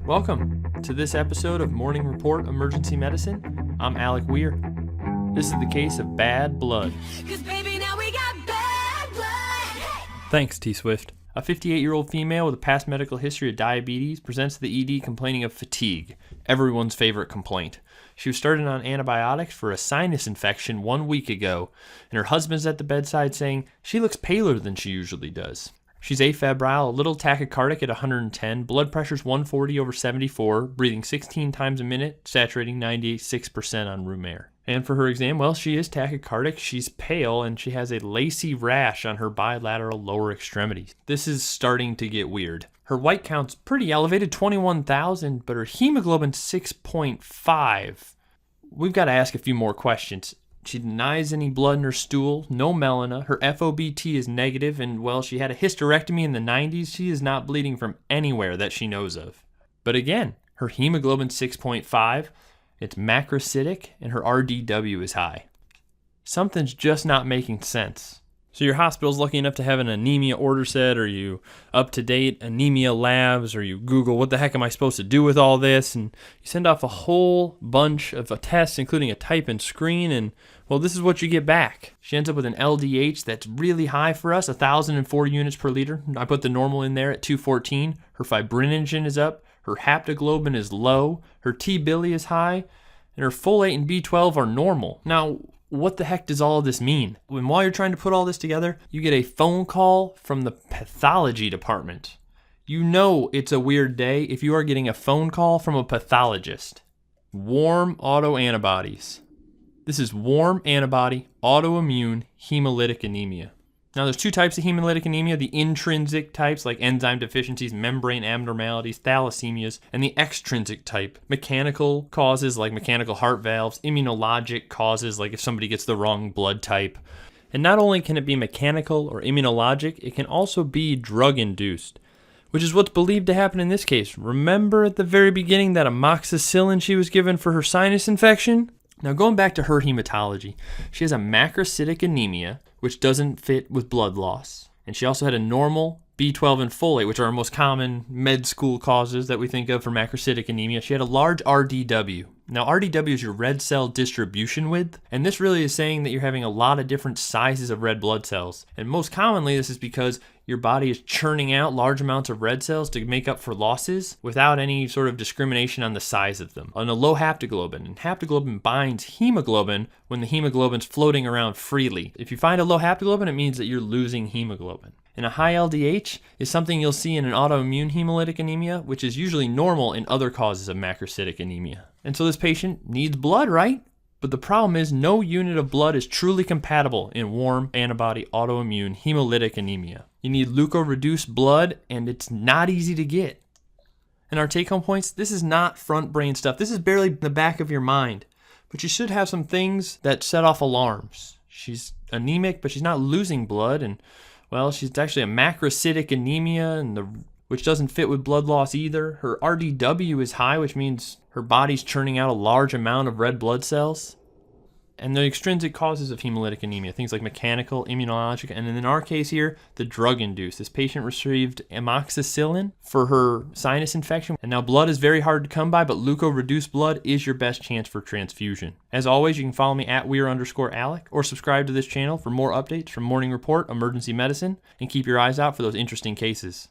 Welcome to this episode of Morning Report Emergency Medicine. I'm Alec Weir. This is the case of bad blood. 'Cause baby, now we got bad blood. Thanks, T-Swift. A 58-year-old female with a past medical history of diabetes presents to the ED complaining of fatigue, everyone's favorite complaint. She was started on antibiotics for a sinus infection 1 week ago, and her husband's at the bedside saying she looks paler than she usually does. She's afebrile, a little tachycardic at 110, blood pressure's 140/74, breathing 16 times a minute, saturating 96% on room air. And for her exam, well, she is tachycardic, she's pale, and she has a lacy rash on her bilateral lower extremities. This is starting to get weird. Her white count's pretty elevated, 21,000, but her hemoglobin's 6.5. We've got to ask a few more questions. She denies any blood in her stool, no melena, her FOBT is negative, and well, she had a hysterectomy in the 90s. She is not bleeding from anywhere that she knows of. But again, her hemoglobin's 6.5, it's macrocytic, and her RDW is high. Something's just not making sense. So your hospital's lucky enough to have an anemia order set, or you up-to-date anemia labs, or you Google, what the heck am I supposed to do with all this? And you send off a whole bunch of tests, including a type and screen, and well, this is what you get back. She ends up with an LDH that's really high for us, 1,004 units per liter. I put the normal in there at 214. Her fibrinogen is up, her haptoglobin is low, her T-bili is high, and her folate and B12 are normal. Now, what the heck does all of this mean? When while you're trying to put all this together, you get a phone call from the pathology department. You know it's a weird day if you are getting a phone call from a pathologist. Warm autoantibodies. This is warm antibody autoimmune hemolytic anemia. Now, there's two types of hemolytic anemia, the intrinsic types like enzyme deficiencies, membrane abnormalities, thalassemias, and the extrinsic type, mechanical causes like mechanical heart valves, immunologic causes like if somebody gets the wrong blood type. And not only can it be mechanical or immunologic, it can also be drug-induced, which is what's believed to happen in this case. Remember at the very beginning that amoxicillin she was given for her sinus infection? Now, going back to her hematology, she has a macrocytic anemia, which doesn't fit with blood loss. And she also had a normal B12 and folate, which are our most common med school causes that we think of for macrocytic anemia. She had a large RDW. Now, RDW is your red cell distribution width, and this really is saying that you're having a lot of different sizes of red blood cells. And most commonly, this is because your body is churning out large amounts of red cells to make up for losses without any sort of discrimination on the size of them. On a low haptoglobin, and haptoglobin binds hemoglobin when the hemoglobin's floating around freely. If you find a low haptoglobin, it means that you're losing hemoglobin. And a high LDH is something you'll see in an autoimmune hemolytic anemia, which is usually normal in other causes of macrocytic anemia. And so this patient needs blood, right? But the problem is no unit of blood is truly compatible in warm antibody autoimmune hemolytic anemia. You need leukoreduced blood, and it's not easy to get. And our take-home points, this is not front brain stuff. This is barely in the back of your mind. But you should have some things that set off alarms. She's anemic, but she's not losing blood, and well, she's actually a macrocytic anemia, which doesn't fit with blood loss either. Her RDW is high, which means her body's churning out a large amount of red blood cells. And the extrinsic causes of hemolytic anemia, things like mechanical, immunologic, and in our case here, the drug-induced. This patient received amoxicillin for her sinus infection. And now blood is very hard to come by, but leukoreduced blood is your best chance for transfusion. As always, you can follow me at Weir_Alec or subscribe to this channel for more updates from Morning Report Emergency Medicine, and keep your eyes out for those interesting cases.